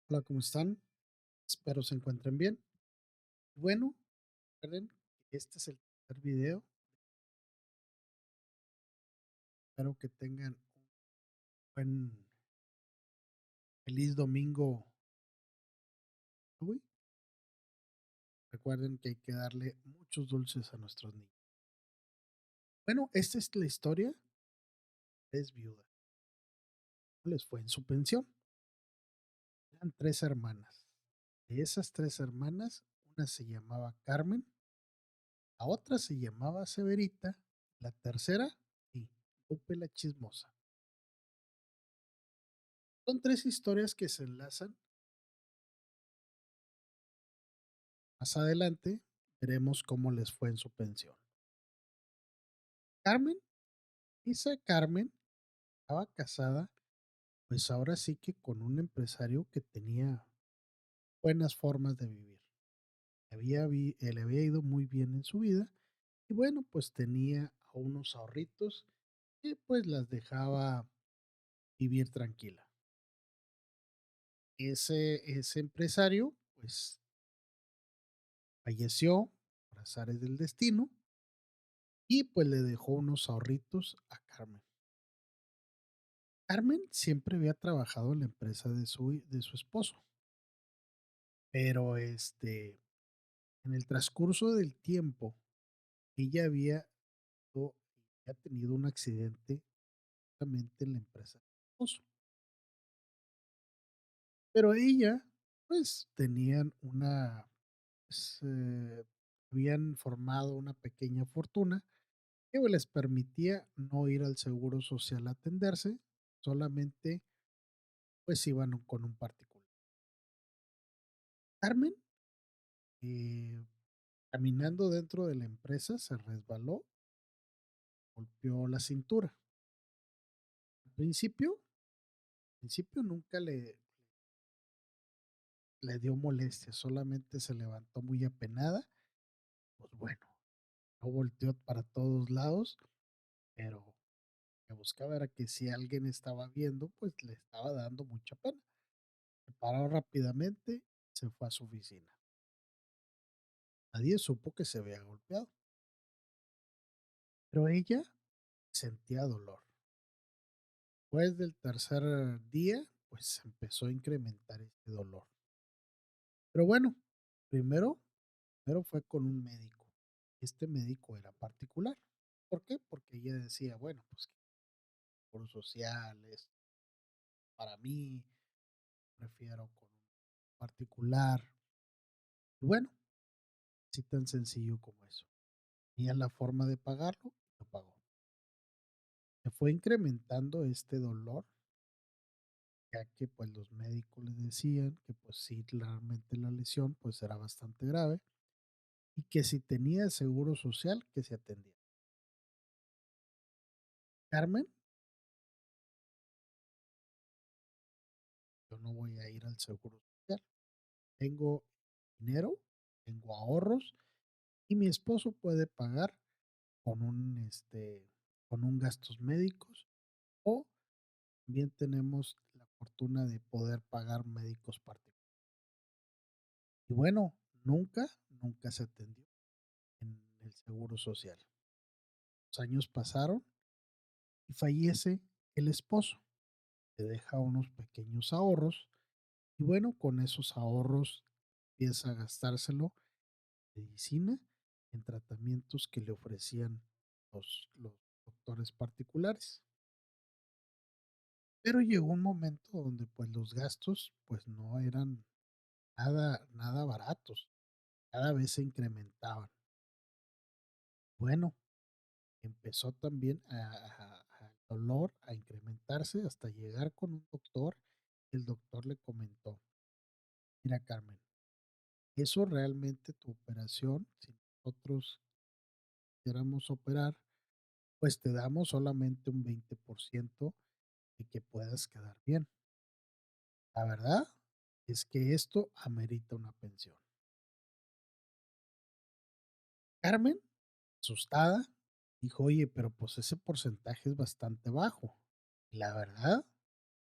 Hola, ¿cómo están? Espero se encuentren bien. Bueno, recuerden que este es el tercer video. Espero que tengan un buen, feliz domingo. Uy, recuerden que hay que darle muchos dulces a nuestros niños. Bueno, esta es la historia. Es viuda. Les fue en su pensión. Eran tres hermanas. De esas tres hermanas, una se llamaba Carmen, la otra se llamaba Severita, la tercera, y Lupe la chismosa. Son tres historias que se enlazan. Más adelante veremos cómo les fue en su pensión. Carmen, esa Carmen estaba casada, pues ahora sí que con un empresario que tenía buenas formas de vivir. Le había ido muy bien en su vida y bueno, pues tenía unos ahorritos y pues las dejaba vivir tranquila. Ese empresario pues falleció por azares del destino y pues le dejó unos ahorritos a Carmen. Carmen siempre había trabajado en la empresa de su esposo, pero en el transcurso del tiempo, ella o- había tenido un accidente justamente en la empresa de su esposo. Pero ella, pues, pues, habían formado una pequeña fortuna que pues, les permitía no ir al seguro social a atenderse, solamente pues iban con un particular. Carmen, eh, caminando dentro de la empresa, se resbaló, golpeó la cintura. Al principio nunca le dio molestia, solamente se levantó muy apenada. Pues bueno, no volteó para todos lados, pero lo que buscaba era que si alguien estaba viendo, pues le estaba dando mucha pena. Se paró rápidamente, se fue a su oficina. Nadie supo que se había golpeado, pero ella sentía dolor. Después del tercer día, pues empezó a incrementar este dolor. Pero bueno, primero Primero fue con un médico. Este médico era particular. ¿Por qué? Porque ella decía, bueno, pues por sociales, para mí, prefiero con un particular. Y bueno, así tan sencillo como eso. Tenía la forma de pagarlo, lo pagó. Se fue incrementando este dolor, ya que pues los médicos le decían que pues sí, realmente la lesión pues era bastante grave y que si tenía seguro social que se atendía. Carmen, yo no voy a ir al seguro social. Tengo dinero, tengo ahorros y mi esposo puede pagar con con un gastos médicos o bien tenemos la fortuna de poder pagar médicos particulares. Y bueno, nunca se atendió en el seguro social. Los años pasaron y fallece el esposo. Le deja unos pequeños ahorros y bueno, con esos ahorros empieza a gastárselo en medicina, en tratamientos que le ofrecían los doctores particulares. Pero llegó un momento donde pues los gastos pues no eran nada baratos, cada vez se incrementaban. Bueno, empezó también a dolor a incrementarse hasta llegar con un doctor. El doctor le comentó, mira Carmen, eso realmente tu operación, si nosotros queramos operar, pues te damos solamente un 20% de que puedas quedar bien. La verdad es que esto amerita una pensión. Carmen, asustada, dijo, oye, pero pues ese porcentaje es bastante bajo. La verdad,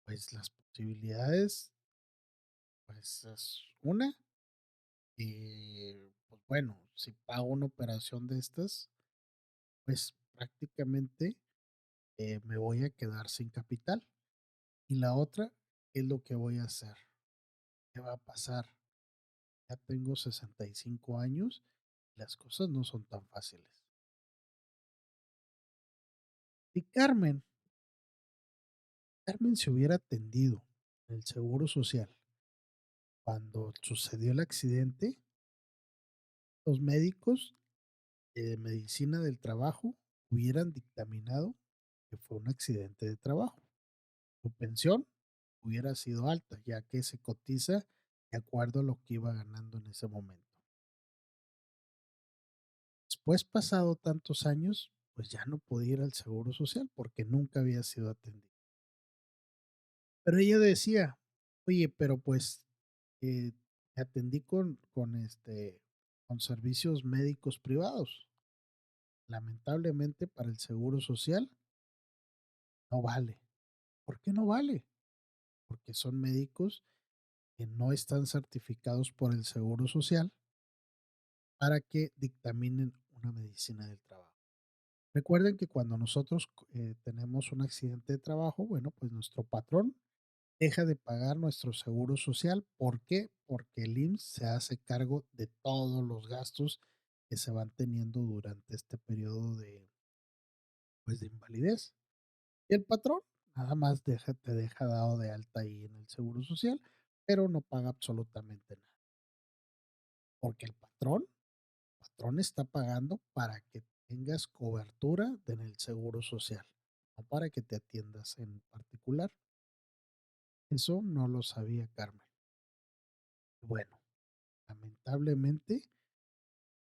pues las posibilidades Pues es una, pues bueno, si pago una operación de estas, pues prácticamente me voy a quedar sin capital. Y la otra, ¿qué es lo que voy a hacer? ¿Qué va a pasar? Ya tengo 65 años, las cosas no son tan fáciles. Si Carmen se hubiera atendido en el Seguro Social cuando sucedió el accidente, los médicos de medicina del trabajo hubieran dictaminado que fue un accidente de trabajo. Su pensión hubiera sido alta, ya que se cotiza de acuerdo a lo que iba ganando en ese momento. Después, pasado tantos años, pues ya no podía ir al Seguro Social porque nunca había sido atendida. Pero ella decía, oye, pero pues eh, me atendí con servicios médicos privados. Lamentablemente para el Seguro Social no vale. ¿Por qué no vale? Porque son médicos que no están certificados por el Seguro Social para que dictaminen una medicina del trabajo. Recuerden que cuando nosotros tenemos un accidente de trabajo, bueno, pues nuestro patrón deja de pagar nuestro seguro social. ¿Por qué? Porque el IMSS se hace cargo de todos los gastos que se van teniendo durante este periodo pues, de invalidez. Y el patrón nada más te deja dado de alta ahí en el seguro social, pero no paga absolutamente nada. Porque el patrón está pagando para que tengas cobertura en el seguro social, no para que te atiendas en particular. Eso no lo sabía Carmen. Bueno, lamentablemente,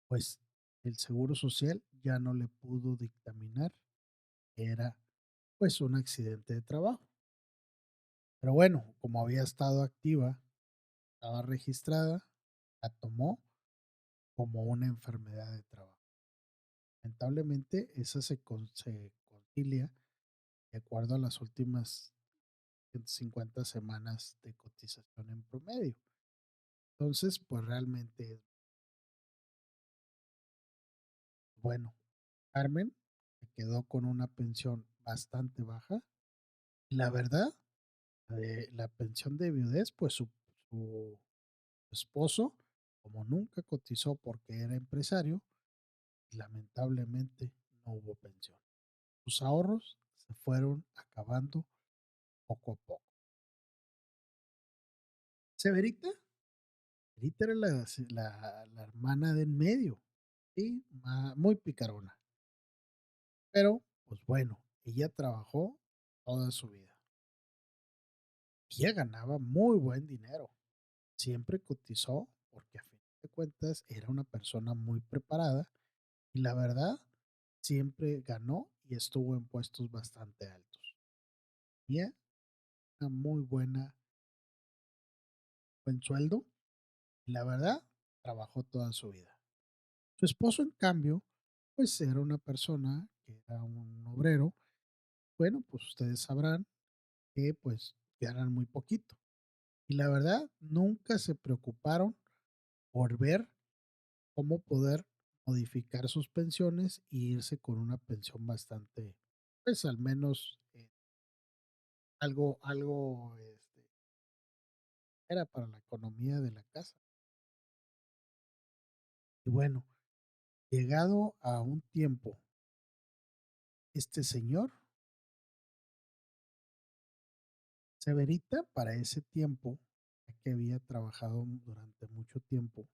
pues el seguro social ya no le pudo dictaminar que era pues un accidente de trabajo. Pero bueno, como había estado activa, estaba registrada, la tomó como una enfermedad de trabajo. Lamentablemente, esa se concilia de acuerdo a las últimas 150 semanas de cotización en promedio. Entonces, pues realmente, bueno, Carmen se quedó con una pensión bastante baja. Y la verdad, la pensión de viudez, pues su esposo, como nunca cotizó porque era empresario, lamentablemente no hubo pensión. Sus ahorros se fueron acabando poco a poco. Severita, Severita era la hermana de en medio, ¿sí? Muy picarona. Pero, pues bueno, ella trabajó toda su vida. Ella ganaba muy buen dinero. Siempre cotizó porque a fin de cuentas era una persona muy preparada y la verdad siempre ganó y estuvo en puestos bastante altos. Tenía una muy buen sueldo y la verdad trabajó toda su vida. Su esposo, en cambio, pues era una persona que era un obrero. Bueno, pues ustedes sabrán que pues ganan muy poquito. Y la verdad, nunca se preocuparon por ver cómo poder modificar sus pensiones e irse con una pensión bastante, pues al menos era para la economía de la casa. Y bueno, llegado a un tiempo, este señor, Severita, para ese tiempo, ya que había trabajado durante mucho tiempo,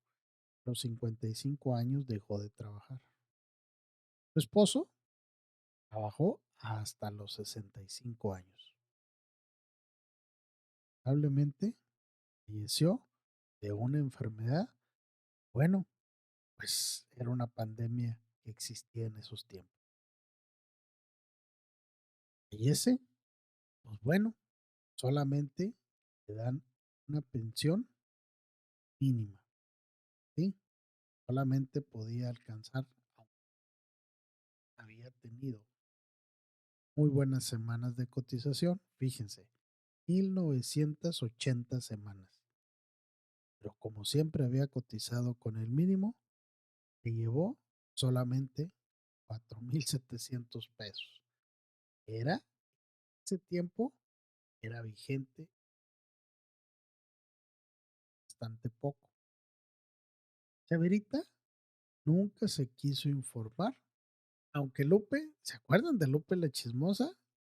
los 55 años dejó de trabajar. Su esposo trabajó hasta los 65 años. Lamentablemente falleció de una enfermedad. Bueno, pues era una pandemia que existía en esos tiempos. Y ese, pues bueno, solamente le dan una pensión mínima, ¿sí? Solamente podía alcanzar, aunque había tenido muy buenas semanas de cotización, fíjense, 1980 semanas. pero como siempre había cotizado con el mínimo, se llevó solamente 4,700 pesos. Era, ese tiempo, era vigente bastante poco. Severita nunca se quiso informar, aunque Lupe, ¿se acuerdan de Lupe la chismosa?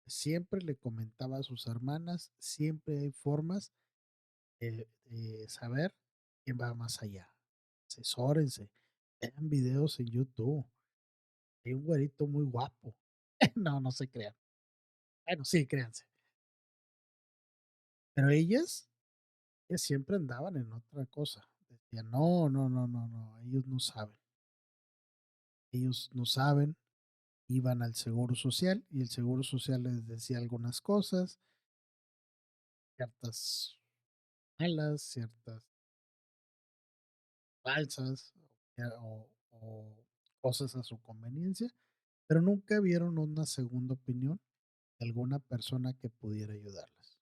Siempre le comentaba a sus hermanas, siempre hay formas de saber quién va más allá. Asesórense, vean videos en YouTube. Hay un güerito muy guapo. No, no se crean. Bueno, sí, créanse. Pero ellas siempre andaban en otra cosa. Decían, no, no, no, no, no, ellos no saben. Ellos no saben. Iban al seguro social y el seguro social les decía algunas cosas, ciertas malas, ciertas falsas o cosas a su conveniencia, pero nunca vieron una segunda opinión de alguna persona que pudiera ayudarlas.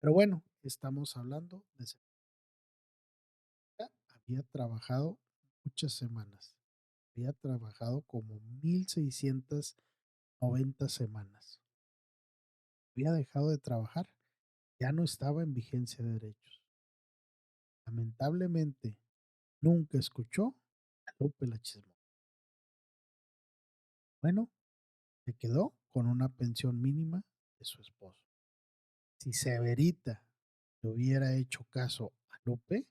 Pero bueno, estamos hablando de Sephora. Había trabajado muchas semanas, había trabajado como 1,690 semanas. Había dejado de trabajar, ya no estaba en vigencia de derechos. Lamentablemente, nunca escuchó a Lupe la chismosa. Bueno, se quedó con una pensión mínima de su esposo. Si Severita le hubiera hecho caso a Lupe,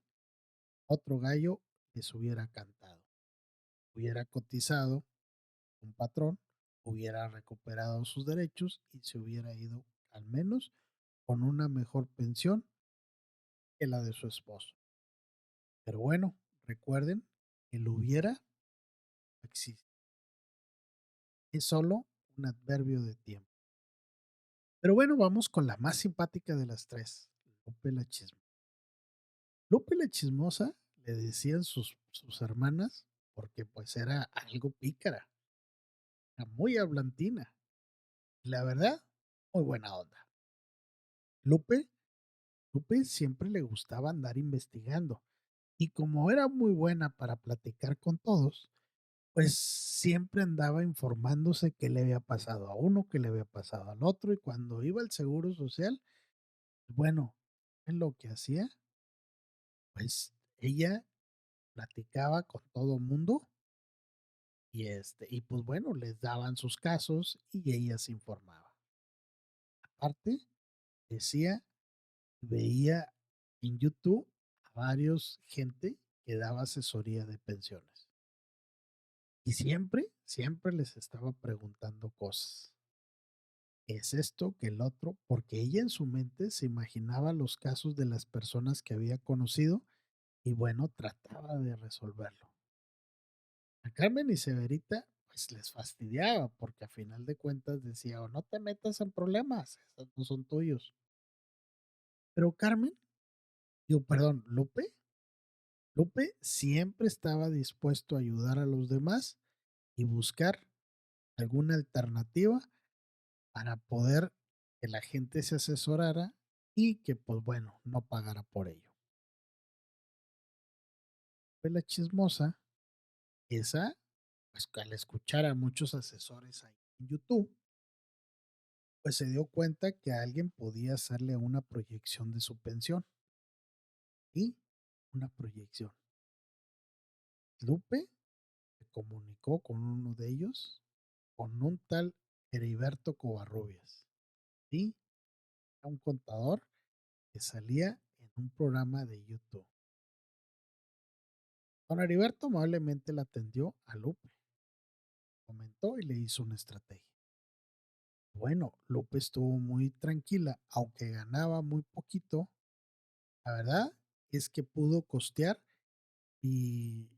otro gallo les hubiera cantado. Hubiera cotizado un patrón, hubiera recuperado sus derechos y se hubiera ido al menos con una mejor pensión que la de su esposo. Pero bueno, recuerden que lo hubiera existe. Es solo un adverbio de tiempo. Pero bueno, vamos con la más simpática de las tres, Lupe la chismosa. Lupe la chismosa le decían sus hermanas porque pues era algo pícara, era muy hablantina. Y la verdad, muy buena onda. Lupe, Lupe siempre le gustaba andar investigando y como era muy buena para platicar con todos, pues siempre andaba informándose qué le había pasado a uno, qué le había pasado al otro y cuando iba al seguro social, bueno, en lo que hacía, pues ella platicaba con todo mundo y pues bueno, les daban sus casos y ella se informaba. Aparte, decía, veía en YouTube a varios gente que daba asesoría de pensiones. Y siempre les estaba preguntando cosas. ¿Qué es esto? ¿Qué el otro? Porque ella en su mente se imaginaba los casos de las personas que había conocido y bueno, trataba de resolverlo. A Carmen y Severita, pues les fastidiaba, porque a final de cuentas decía, o no te metas en problemas, esos no son tuyos. Pero Carmen, perdón, Lupe siempre estaba dispuesto a ayudar a los demás y buscar alguna alternativa para poder que la gente se asesorara y que, pues bueno, no pagara por ello. Fue la chismosa, esa, pues al escuchar a muchos asesores ahí en YouTube, pues se dio cuenta que alguien podía hacerle una proyección de su pensión y una proyección. Lupe se comunicó con uno de ellos, con un tal Heriberto Covarrubias, y era un contador que salía en un programa de YouTube. Don Heriberto amablemente le atendió a Lupe, comentó y le hizo una estrategia. Bueno, Lupe estuvo muy tranquila, aunque ganaba muy poquito. La verdad es que pudo costear y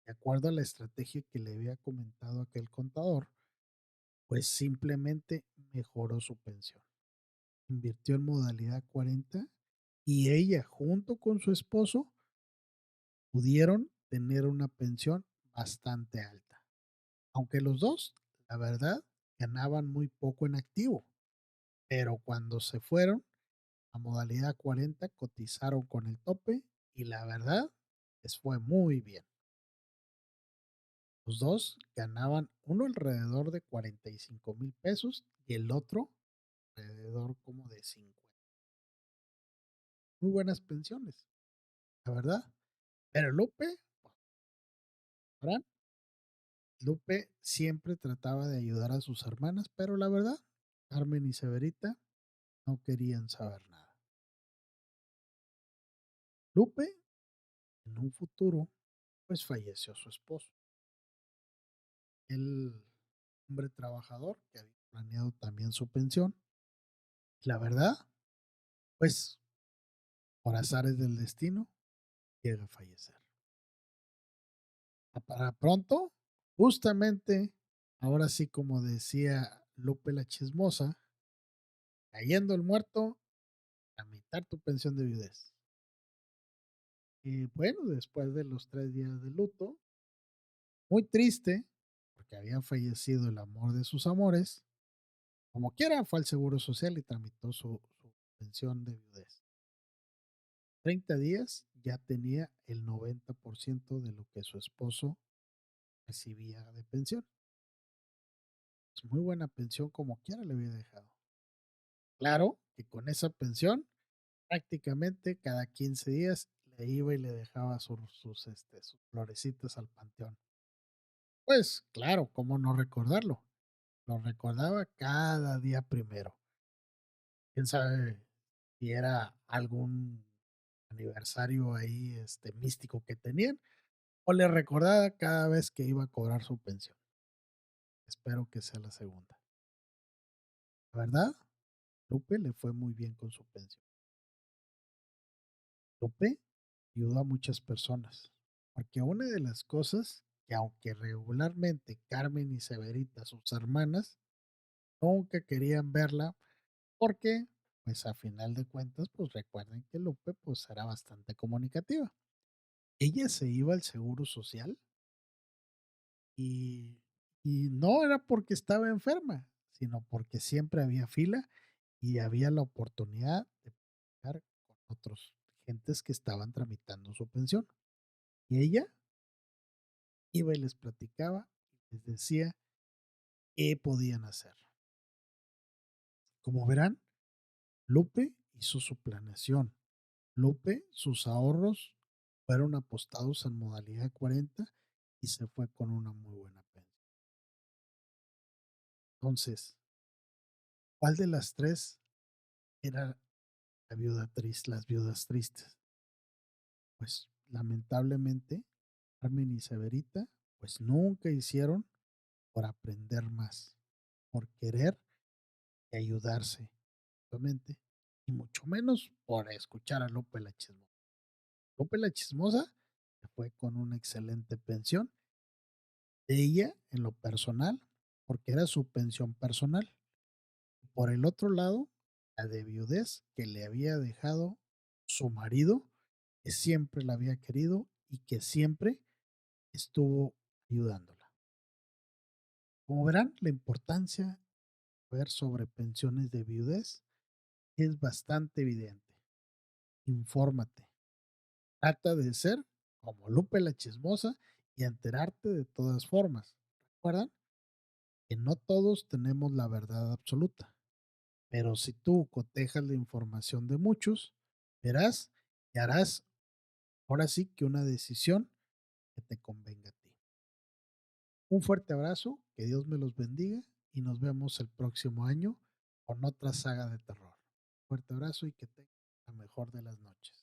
de acuerdo a la estrategia que le había comentado aquel contador, pues simplemente mejoró su pensión. Invirtió en modalidad 40 y ella junto con su esposo pudieron tener una pensión bastante alta. Aunque los dos, la verdad, ganaban muy poco en activo, pero cuando se fueron, La modalidad 40 cotizaron con el tope y la verdad les fue muy bien. Los dos ganaban uno alrededor de 45,000 pesos y el otro alrededor como de 50. Muy buenas pensiones, la verdad. Pero Fran, Lupe siempre trataba de ayudar a sus hermanas, pero la verdad, Carmen y Severita no querían saber nada. Lupe, en un futuro, pues falleció su esposo. El hombre trabajador que había planeado también su pensión. La verdad, pues por azares del destino, llega a fallecer. Para pronto, justamente, ahora sí como decía Lupe la chismosa, cayendo el muerto, a mitad tu pensión de viudez. Y bueno, después de los 3 días de luto, muy triste, porque había fallecido el amor de sus amores, como quiera fue al Seguro Social y tramitó su pensión de viudez. 30 días ya tenía el 90% de lo que su esposo recibía de pensión. Es muy buena pensión como quiera le había dejado. Claro que con esa pensión prácticamente cada 15 días le iba y le dejaba sus florecitas al panteón. Pues claro, cómo no recordarlo. Lo recordaba cada día primero. Quién sabe si era algún aniversario ahí místico que tenían o le recordaba cada vez que iba a cobrar su pensión. Espero que sea la segunda. La verdad, Lupe le fue muy bien con su pensión. Lupe ayudó a muchas personas, porque una de las cosas que aunque regularmente Carmen y Severita, sus hermanas, nunca querían verla, porque pues a final de cuentas, pues recuerden que Lupe pues era bastante comunicativa. Ella se iba al Seguro Social y, y no era porque estaba enferma, sino porque siempre había fila y había la oportunidad de platicar con otros gentes que estaban tramitando su pensión. Y ella iba y les platicaba y les decía qué podían hacer. Como verán, Lupe hizo su planeación. Lupe, sus ahorros fueron apostados en modalidad 40 y se fue con una muy buena pensión. Entonces, ¿cuál de las tres era la viuda triste, las viudas tristes? Pues lamentablemente, Carmen y Severita, pues nunca hicieron por aprender más, por querer ayudarse, obviamente, y mucho menos por escuchar a Lupe la Chismosa. Lupe la Chismosa se fue con una excelente pensión de ella en lo personal, porque era su pensión personal. Por el otro lado, la de viudez que le había dejado su marido, que siempre la había querido y que siempre estuvo ayudándola. Como verán, la importancia de ver sobre pensiones de viudez es bastante evidente. Infórmate. Trata de ser como Lupe la Chismosa y enterarte de todas formas. ¿Recuerdan? Que no todos tenemos la verdad absoluta, pero si tú cotejas la información de muchos, verás y harás ahora sí que una decisión que te convenga a ti. Un fuerte abrazo, que Dios me los bendiga y nos vemos el próximo año con otra saga de terror. Fuerte abrazo y que tengas la mejor de las noches.